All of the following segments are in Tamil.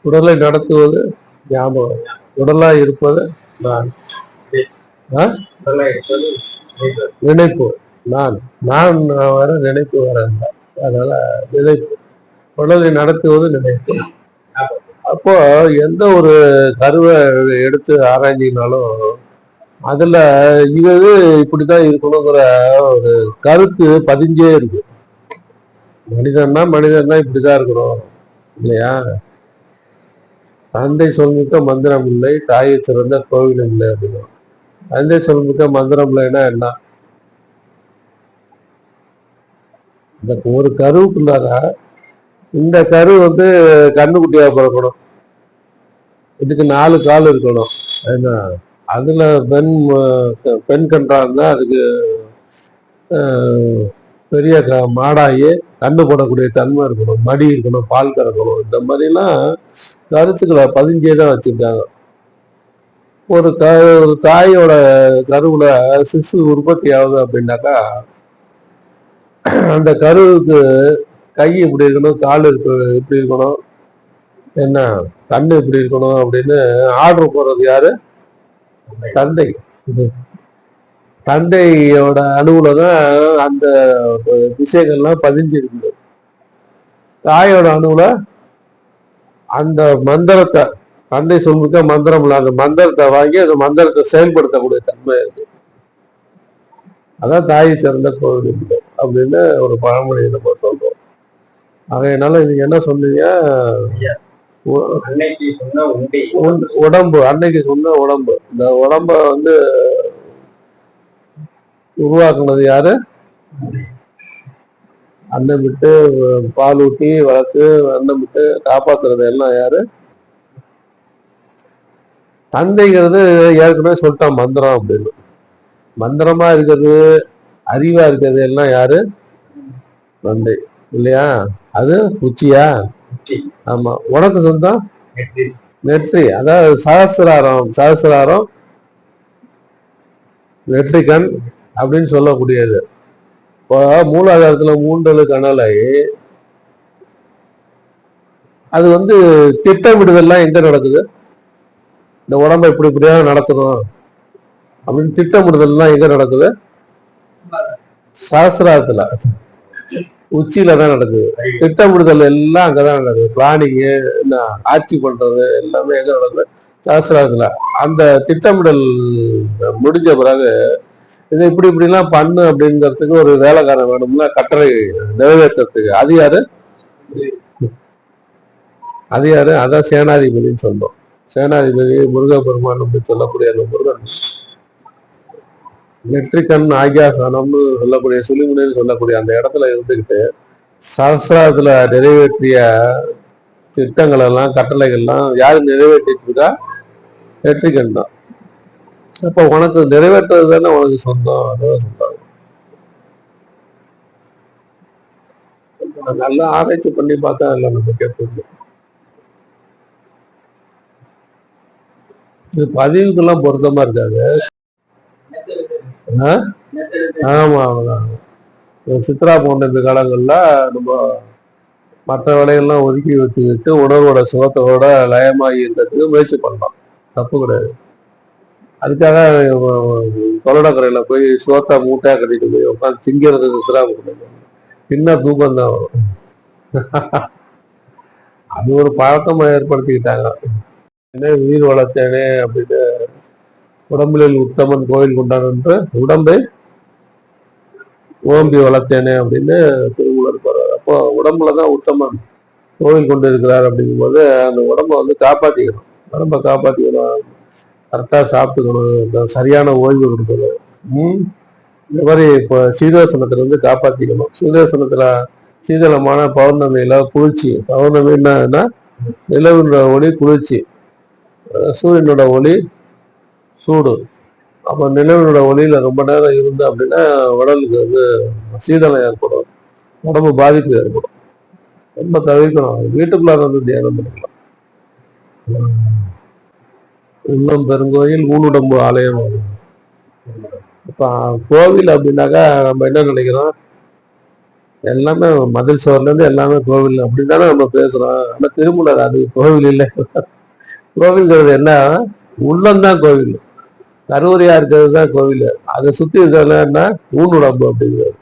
உடலை நடத்துவது ஞாபகம், உடலாய் இருப்பது நான், நினைப்பு நான், நான் வர நினைப்பு வர, அதனால நினைப்பு, உடலை நடத்துவது நினைப்பு. அப்போ எந்த ஒரு கருவை எடுத்து ஆராய்ஞ்சினாலும் அதுல இது இப்படிதான் இருக்கணுங்கிற ஒரு கருத்து பதிஞ்சே இருக்கு. மனிதன்னா இப்படிதான் இருக்கணும் இல்லையா? தந்தை சொல்மிக்க மந்திரம் இல்லை, தாயை சிறந்த கோவில் இல்லை அப்படின்னு. தந்தை சொல்மிக்க மந்திரம் இல்லைன்னா என்ன? இந்த ஒரு கருவுக்குள்ளார இந்த கரு கண்ணுக்குட்டியா பிறக்கணும், இதுக்கு 4 கால் இருக்கணும். ஏன்னா அதுல பெண் கன்றா இருந்தா அதுக்கு பெரிய மாடாகி கண்ணு போடக்கூடிய தன்மை இருக்கணும், மடி இருக்கணும், பால் கறக்கணும். இந்த மாதிரிலாம் கருத்துக்களை பதிஞ்சேதான் வச்சிருக்காங்க. ஒரு தாயோட கருவுல சிசு உற்பத்தி ஆகுது அப்படின்னாக்கா அந்த கருவுக்கு கை இப்படி இருக்கணும், கால் இப்படி இருக்கணும், என்ன கண்ணு இப்படி இருக்கணும் அப்படின்னு ஆர்டர் போடுறது யாரு? தந்தை. தந்தையோட அணுவுல தான் அந்த விஷயங்கள்லாம் பதிஞ்சிருக்கு. தாயோட அணுவுல அந்த மந்திரத்தை, தந்தை சொல்லிக்க மந்திரம் இல்லை, அந்த மந்திரத்தை வாங்கி அந்த மந்திரத்தை செயல்படுத்தக்கூடிய தன்மை இருக்கு. அதான் தாயை சிறந்த கோவில் அப்படின்னு ஒரு பழமொழியை நம்ம சொல்றோம். அதனால நீங்க என்ன சொன்னீங்க? உடம்பு, அன்னைக்கு சொன்ன உடம்பு, இந்த உடம்ப உருவாக்குனது யாரு? அன்னம் விட்டு பால் ஊட்டி வளர்த்து அன்னம் விட்டு காப்பாத்துறது எல்லாம் யாரு? தந்தைங்கிறது ஏற்கனவே சொல்லிட்டான் மந்திரம் அப்படின்னு. மந்திரமா இருக்கிறது, அறிவா இருக்கிறது எல்லாம் யாரு? தந்தை இல்லையா? அது உச்சியா? ஆமா. உனக்கு சொந்தம் நெற்றி, அதாவது சகசிராரம் நெற்றிக்கண் அப்படின்னு சொல்லக்கூடியது. இப்போ மூலாதாரத்துல மூண்டலு கணலை அது திட்டமிடுதல்லாம் எங்க நடக்குது? இந்த உடம்பை இப்படியா நடத்தணும் அப்படின்னு திட்டமிடுதல்லாம் எங்க நடக்குது? சகசிராரத்துல உச்சியில தான் நடக்குது. திட்டமிடுதல் எல்லாம் அங்கதான் நடக்குது. பிளானிங்கு, ஆட்சி பண்றது எல்லாமே எங்க நடக்குது? சகசிராரத்துல. அந்த திட்டமிடல் முடிஞ்ச பிறகு இதை இப்படிலாம் பண்ணு அப்படிங்கிறதுக்கு ஒரு வேலைக்காரன் வேணும்னா, கட்டளை நிறைவேற்றத்துக்கு அது யாரு? அதான் சேனாதிபதினு சொல்றோம். சேனாதிபதி முருகப்பெருமான் அப்படின்னு சொல்லக்கூடிய அந்த முருகன் நெற்றிக்கண் ஆகியாசனம்னு சொல்லக்கூடிய சுழிமுனைன்னு சொல்லக்கூடிய அந்த இடத்துல இருந்துக்கிட்டு சகசிராரத்துல நிறைவேற்றிய திட்டங்கள் எல்லாம், கட்டளைகள்லாம் யாரு நிறைவேற்றிட்டு இருக்கா? நெற்றிக்கண் தான். அப்ப உனக்கு நிறைவேற்றுறது தானே உனக்கு சொந்தம். அதான் சொல்றாங்க. நல்லா ஆராய்ச்சி பண்ணி பார்த்தா இல்லை நம்ம கேட்பது. இது பதிவுக்கெல்லாம் பொருத்தமா இருக்காது. ஆமா, சித்ரா பௌர்ணமி காலங்கள்ல நம்ம மற்ற வேலைகள்லாம் ஒதுக்கி வச்சுக்கிட்டு உணவோட சுகத்தோட லயமாகி இருக்கிறதுக்கு முயற்சி பண்ணலாம், தப்பு கிடையாது. அதுக்காக கொள்ளடக்கரையில போய் சோத்தா மூட்டையா கட்டிட்டு போய் உட்காந்து திங்கிறது சித்ரா பௌர்ணமி சின்ன தூக்கம் தான் வரும். அது ஒரு பழக்கமா ஏற்படுத்திக்கிட்டாங்க. உயிர் வளர்த்தேனே அப்படின்னு உடம்பில் உத்தமன் கோயில் கொண்டான் என்று உடம்பை ஓம்பி வளர்த்தேனே அப்படின்னு திருமூலர் போறாரு. அப்போ உடம்புலதான் உத்தமன் கோவில் கொண்டு இருக்கிறார் அப்படிங்கும்போது அந்த உடம்பை காப்பாற்றிக்கணும். உடம்பை காப்பாற்றிக்கணும், கரெக்டா சாப்பிட்டுக்கணும், சரியான ஓய்வு கொடுக்கணும். இந்த மாதிரி இப்போ சீதோசனத்துல காப்பாற்றிக்கணும். சீதோசனத்துல சீதளமான பௌர்ணமியில குளிர்ச்சி, பௌர்ணமின்னா நிலவினோட ஒளி குளிர்ச்சி, சூரியனோட ஒளி சூடு. அப்போ நிலவினோட ஒளியில ரொம்ப நேரம் இருந்து அப்படின்னா உடலுக்கு சீதளம் ஏற்படும், உடம்பு பாதிப்பு ஏற்படும். ரொம்ப தவிர்க்கணும். வீட்டுக்குள்ளார தியானம் பண்ணிக்கலாம். உள்ளம் பெருங்கோயில் ஊனுடம்பு ஆலயம். இப்ப கோவில் அப்படின்னாக்கா நம்ம என்ன நினைக்கிறோம்? எல்லாமே மதில் சுவர்ல இருந்து எல்லாமே கோவில் அப்படின்னு தானே நம்ம பேசுறோம். ஆனா திருமூலர் அது கோவில் இல்லை. கோவில்ங்கிறது என்ன, உள்ளம்தான் கோவில், கருவறையா இருக்கிறது தான் கோவில், அதை சுத்தி இருக்கிறதுல என்ன ஊனுடம்பு அப்படிங்கிறது.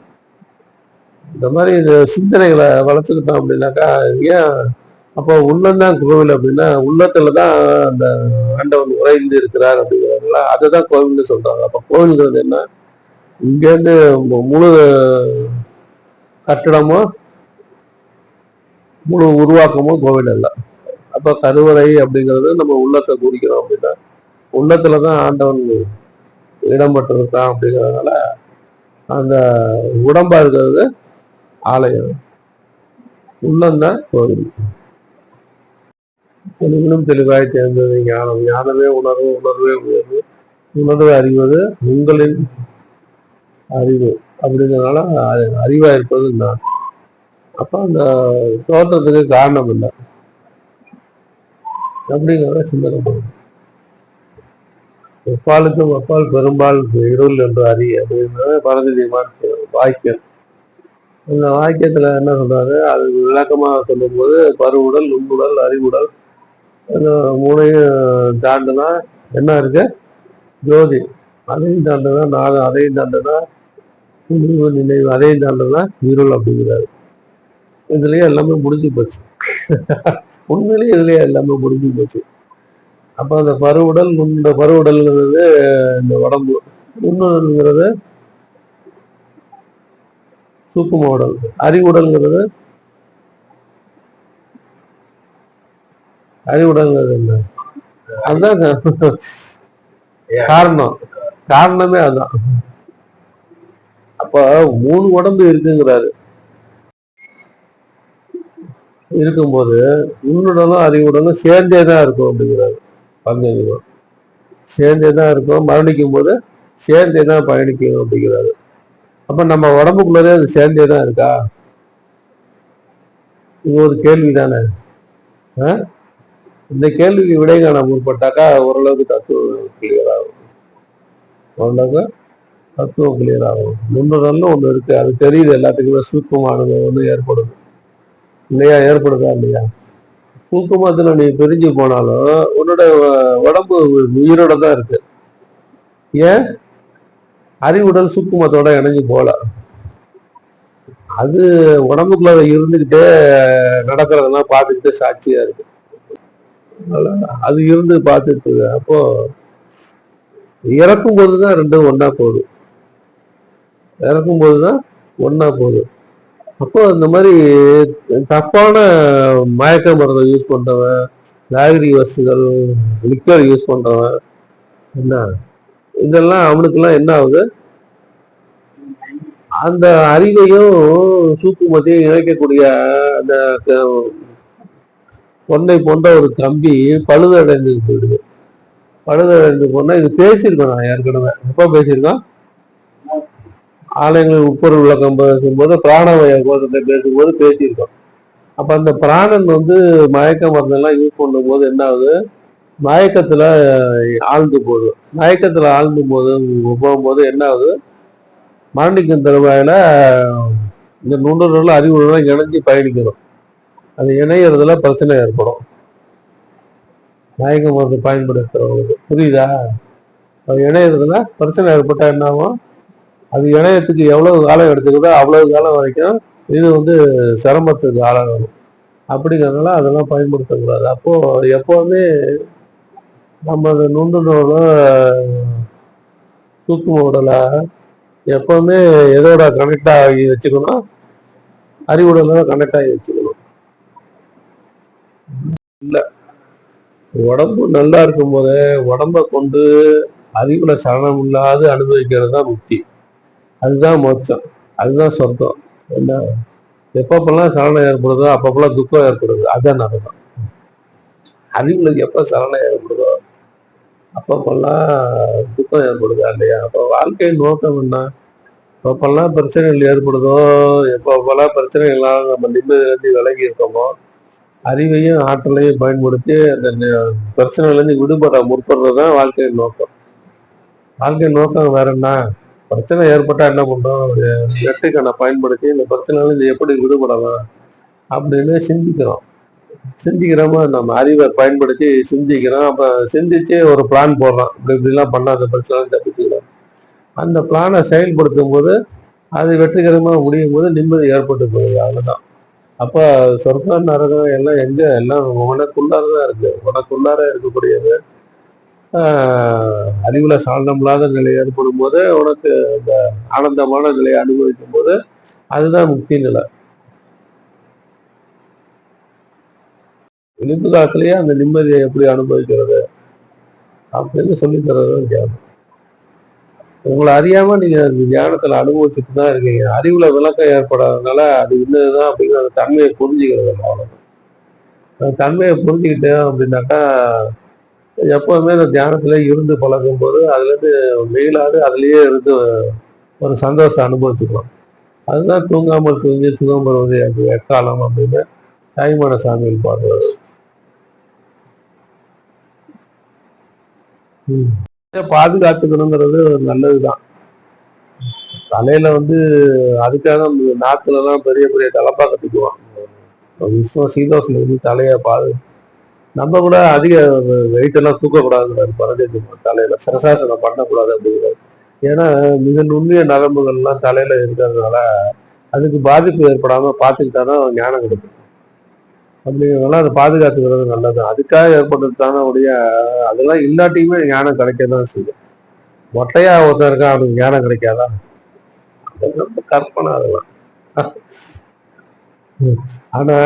இந்த மாதிரி இந்த சிந்தனைகளை வளர்த்துக்கிட்டோம் அப்படின்னாக்கா ஏன் அப்போ உள்ளம்தான் கோவில் அப்படின்னா உள்ளத்துலதான் அந்த ஆண்டவன் உறைந்து இருக்கிறார் அப்படிங்கிறதுலாம் அதுதான் கோவில்னு சொல்றாங்க. அப்ப கோவில்ங்கிறது என்ன, இங்கேருந்து முழு கட்டடமும் முழு உருவாக்கமும் கோவில் அல்ல. அப்ப கருவறை அப்படிங்கிறது நம்ம உள்ளத்தை குறிக்கிறோம் அப்படின்னா உள்ளத்துலதான் ஆண்டவன் இடம்பெற்று இருக்கான் அப்படிங்கிறதுனால அந்த உடம்பா இருக்கிறது ஆலயம், உள்ளம்தான் கோவில். தெளிவிலும் தெளிவாய் தேர்ந்தது ஞானம், ஞானமே உணர்வு, உணர்வே உயர்வு, உணர்வை அறிவது உங்களின் அறிவு அப்படிங்கிறதுனால அறிவா இருப்பது நான். அப்ப அந்த தோற்றத்துக்கு காரணம் இல்லை அப்படிங்கிறத சிந்தனை பண்ணும். எப்பாலுக்கும் அப்பால் பெரும்பால் இருள் என்று அறிய அப்படின்றது பரஞ்சோதி வாக்கியம். இந்த வாக்கியத்துல என்ன சொல்றாரு, அது விளக்கமாக சொல்லும் போது பருவுடல், நுண்ணுடல், அறிவுடல் மூணையும் தாண்டுனா என்ன இருக்கு, ஜோதி. அதையும் தாண்டுனா நாதம், அதையும் தாண்டுனா நினைவு, நினைவு அதையும் தாண்டுனா இருள் அப்படிங்கிறாரு. இதுலயே எல்லாமே முடிஞ்சு போச்சு. உண்மையிலேயே இதுலயே எல்லாமே முடிஞ்சு போச்சு. அப்ப அந்த பருவுடல், இந்த பருவுடல்ங்கிறது இந்த உடம்பு, நுண்ணுடல்ங்கிறது சூக்கும உடல், அறிவுடல்ங்கிறது அறிவுடல்ங்கிறது என்ன, அதுதான் காரணம், காரணமே அதுதான். அப்ப 3 உடம்பு இருக்குங்கிறாரு. இருக்கும்போது உன்னுடனும் அறிவுடனும் சேர்ந்தேதான் இருக்கும் அப்படிங்கிறாரு பஞ்சமிகம். சேர்ந்தேதான் இருக்கும், மரணிக்கும் போது சேர்ந்தேதான் பயணிக்கும் அப்படிங்கிறாரு. அப்ப நம்ம உடம்புக்குள்ளதே அது சேர்ந்தேதான் இருக்கா, இது ஒரு கேள்வி தானே. இந்த கேள்விக்கு விடை காண முற்பட்டாக்கா ஓரளவுக்கு தத்துவம் கிளியர் ஆகும், ஓரளவுக்கு தத்துவம் கிளியர் ஆகும். நுண்ணுடல்னு ஒண்ணு இருக்கு, அது தெரியுது எல்லாத்துக்குமே, சூக்கமானது ஒண்ணு ஏற்படுது இல்லையா, ஏற்படுதா இல்லையா. சூக்குமத்துல நீ பிரிஞ்சு போனாலும் உன்னோட உடம்பு உயிரோட தான் இருக்கு. ஏன், அறிவுடல் சூக்குமத்தோட இணைஞ்சு போல, அது உடம்புக்குள்ள இருந்துகிட்டே நடக்கிறதெல்லாம் பார்த்துக்கிட்டு சாட்சியா இருக்கு, அது இருந்து பார்த்துட்டு இருக்கு. அப்போ இறக்கும் போதுதான் ரெண்டும் ஒன்னா போகுது, இறக்கும் போதுதான் ஒன்னா போகுது. அப்போ இந்த மாதிரி தப்பான மயக்க மருந்தை யூஸ் பண்றவன், லாகிரி வசுகள், லிக்கர் யூஸ் பண்றவன் என்ன, இதெல்லாம் அவனுக்கெல்லாம் என்ன ஆகுது, அந்த அறிவையும் சூக்குமத்தையும் இணைக்கக்கூடிய அந்த பொன்னை போன்ற ஒரு கம்பி பழுதடைந்து போயிடுது. பழுதடைந்து போனா இது பேசியிருக்கோம், நான் ஏற்கனவே எப்ப பேசியிருக்கோம், ஆலயங்களில் உட்பொருள் விளக்கம் பேசும்போது பிராணவய கோஷத்தை பேசும்போது பேசியிருக்கோம். அப்ப அந்த பிராணன் மயக்க மருந்தெல்லாம் யூஸ் பண்ணும் போது என்ன ஆகுது, மயக்கத்துல ஆழ்ந்து போகுது. மயக்கத்துல ஆழ்ந்து போகும்போது என்ன ஆகுது, மரணிக்கும் தருவாயில இந்த நுண்ணுணர்வுல அறிவுறுலாம் இணைஞ்சு பயணிக்கணும். அது இணையறதுல பிரச்சனை ஏற்படும் மயக்க மருந்து பயன்படுத்துறவங்களுக்கு, புரியுதா. அது இணையறதுல பிரச்சனை ஏற்பட்டா என்ன ஆகும், அது இணையத்துக்கு எவ்வளவு காலம் எடுத்துக்குதோ அவ்வளவு காலம் வரைக்கும் இது சிரமத்துக்கு ஆளாகணும். அப்படிங்கிறதுனால அதெல்லாம் பயன்படுத்தக்கூடாது. அப்போ எப்பவுமே நம்ம அந்த நுண்ணுணர்வு சூக்கும உடலை எப்பவுமே எதோட கனெக்ட் ஆகி வச்சுக்கணும், அறிவுடலோட கனெக்ட் ஆகி வச்சுக்கணும். இல்ல, உடம்பு நல்லா இருக்கும் போதே உடம்ப கொண்டு அறிவுல சரணம் இல்லாது அனுபவிக்கிறது தான் முக்தி, அதுதான் மோட்சம், அதுதான் சொர்க்கம். என்ன, எப்பப்பெல்லாம் சரணம் ஏற்படுதோ அப்பப்பெல்லாம் துக்கம் ஏற்படுது, அதுதான் நடக்கும். அறிவுல எப்ப சரணம் ஏற்படுதோ அப்பப்பெல்லாம் துக்கம் ஏற்படுதா இல்லையா. அப்போ வாழ்க்கையின் நோக்கம் என்ன, எப்பப்பெல்லாம் பிரச்சனைகள் ஏற்படுதோ, எப்பப்பெல்லாம் பிரச்சனைகளால் நம்ம நிம்மதியிலிருந்து விலகி இருக்கோமோ, அறிவையும் ஆற்றலையும் பயன்படுத்தி அந்த பிரச்சனையிலேருந்து விடுபட முற்படுறது தான் வாழ்க்கையின் நோக்கம். வாழ்க்கையின் நோக்கம் வேற என்ன, பிரச்சனை ஏற்பட்டா என்ன பண்றோம், ஒரு வெற்றிக்கான பயன்படுத்தி இந்த பிரச்சனையில இது எப்படி விடுபடலாம் அப்படின்னு சிந்திக்கிறோம். சிந்திக்கிறோமா நம்ம அறிவை பயன்படுத்தி சிந்திக்கிறோம். அப்ப சிந்திச்சு ஒரு பிளான் போடுறோம். இப்படி இப்படிலாம் பண்ணா அந்த பிரச்சனை தப்பிச்சுக்கலாம். அந்த பிளானை செயல்படுத்தும் போது அது வெற்றிகரமா முடியும் போது நிம்மதி ஏற்பட்டு போகுது. அவ்வளவுதான். அப்ப சொர்க்கம் நரகம் எல்லாம் எங்க எல்லாம் உனக்குள்ளார தான் இருக்கு. உனக்குள்ளார இருக்கக்கூடியது. அறிவுல சார்ந்தமில்லாத நிலை ஏற்படும் போது உனக்கு அந்த ஆனந்தமான நிலையை அனுபவிக்கும் போது அதுதான் முக்தி நிலை. விளிம்பு காலத்திலேயே அந்த நிம்மதியை எப்படி அனுபவிக்கிறது அப்படின்னு சொல்லி தர்றதுதான் தியானம். உங்களை அறியாம நீங்க அந்த தியானத்துல அனுபவிச்சுட்டு தான் இருக்கீங்க. அறிவுல விளக்கம் ஏற்படாததுனால அது இன்னதுதான் அப்படிங்கிற அந்த தன்மையை புரிஞ்சுக்கிறது இல்லை. அவ்வளவு அந்த தன்மையை புரிஞ்சுக்கிட்டேன் அப்படின்னாக்கா எப்பவுமே இந்த தியானத்துல இருந்து பழகும் போது அதுல இருந்து வெயிலாது அதுலயே இருந்து ஒரு சந்தோஷம் அனுபவிச்சுக்கலாம். அதுதான் தூங்காமல் தூங்கி சுகம் பெறுவது அது எக்காலம் அப்படின்னு தாய்மான சாமியில் பாடுறது. பாதுகாத்துக்கணுங்கிறது நல்லதுதான். தலையில வந்து அதுக்காக நாத்துல எல்லாம் பெரிய பெரிய தலப்பா கட்டிக்குவான். விஸ்வம் சீதோஷம் வந்து தலையை நம்ம கூட அதிக வெயிட் எல்லாம் தூக்கக்கூடாதுங்கிறாரு பரதேசி. தலையில சிரசாசனம் பண்ணக்கூடாது அப்படிங்கிறாரு. ஏன்னா மிக நுண்ணிய நரம்புகள்லாம் தலையில இருக்கிறதுனால அதுக்கு பாதிப்பு ஏற்படாம பார்த்துக்கிட்டாதான் ஞானம் கிடைக்கும். அப்படிங்கிறதுனால அதை பாதுகாத்துக்கிறது நல்லது. அதுக்காக ஏற்பட்டதுதான உடைய அதெல்லாம் இல்லாட்டியுமே ஞானம் கிடைக்கதான் செய்யும். மொட்டையா ஒருத்தன் இருக்கான் அவனுக்கு ஞானம் கிடைக்காதா? ரொம்ப கற்பனை அதெல்லாம். ஆனா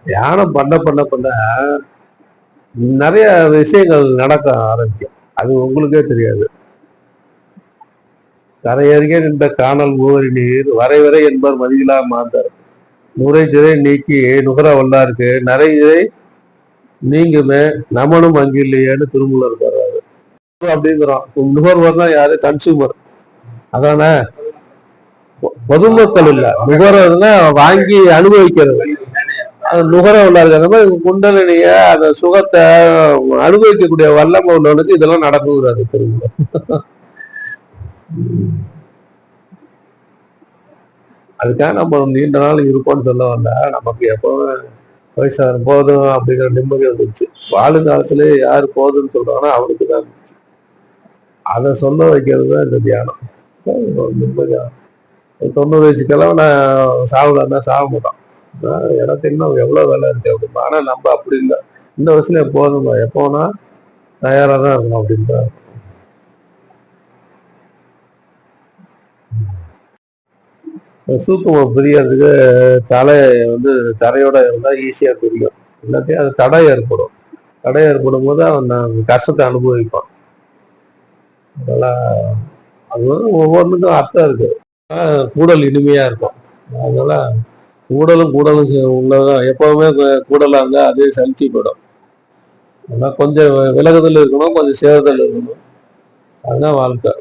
தியானம் பண்ண பண்ண பண்ண நிறைய விஷயங்கள் நடக்க ஆரம்பிக்கும். அது உங்களுக்கே தெரியாது. கரையருகே நின்ற காணல் ஊறி நீர் வரை என்பர் மதியிலா மாந்தர் நுரை திரை நீக்கி நுகர வல்லாருக்கு நிறைய நீங்குமே நமனும் அங்கு இல்லையேன்னு திருமூலர் பாடுறாரு. அப்படிங்கிறோம். நுகர்வோர்னா யாரு? கன்சூமர். அதானே? பொதுமக்கள் இல்ல, நுகர்வோர்னா வாங்கி அனுபவிக்கிறது. அது நுகர உள்ளாருக்கு. அந்த மாதிரி குண்டலினிய அந்த சுகத்தை அனுபவிக்கக்கூடிய வல்லமை உள்ளவனுக்கு இதெல்லாம் நடக்குங்கிறாரு திருமூலர். அதுக்காக நம்ம நீண்ட நாள் இருப்போம்னு சொல்ல வந்தா நமக்கு எப்பவும் வயசு போதும் அப்படிங்கிற நிம்மதி வந்துருச்சு. வாழும் காலத்திலே யாரு போதும்னு சொல்றாங்கன்னா அவனுக்கு தான் இருந்துச்சு. அதை சொல்ல வைக்கிறது தான் இந்த தியானம். நிம்மதியா 90 வயசுக்கெல்லாம் நான் சாவலன்னா சாக மாட்டான். எனக்கு இன்னும் எவ்வளவு வேலை இருக்கு அப்படின்பா. ஆனா நம்ம அப்படி இல்லை. இந்த வயசுல போதும் எப்போனா தயாரா தான் இருக்கணும் அப்படின்ற சூக்குமம் பிரியறதுக்கு தலை வந்து தரையோட இருந்தா ஈஸியா பிரியும். இல்லாட்டி அது தடை ஏற்படும். தடை ஏற்படும் போது அவன் கஷ்டத்தை அனுபவிப்பான். அதெல்லாம் அது வந்து ஒவ்வொன்றுக்கும் அர்த்தம் இருக்கு. கூடல் இனிமையா இருக்கும். அதனால கூடலும் உள்ளதான் எப்பவுமே கூடலா இருந்தா அதே சலிச்சு போயிடும். ஆனா கொஞ்சம் விலகுதல் இருக்கணும், கொஞ்சம் சேருதல் இருக்கணும். அதுதான் வாழ்க்கை.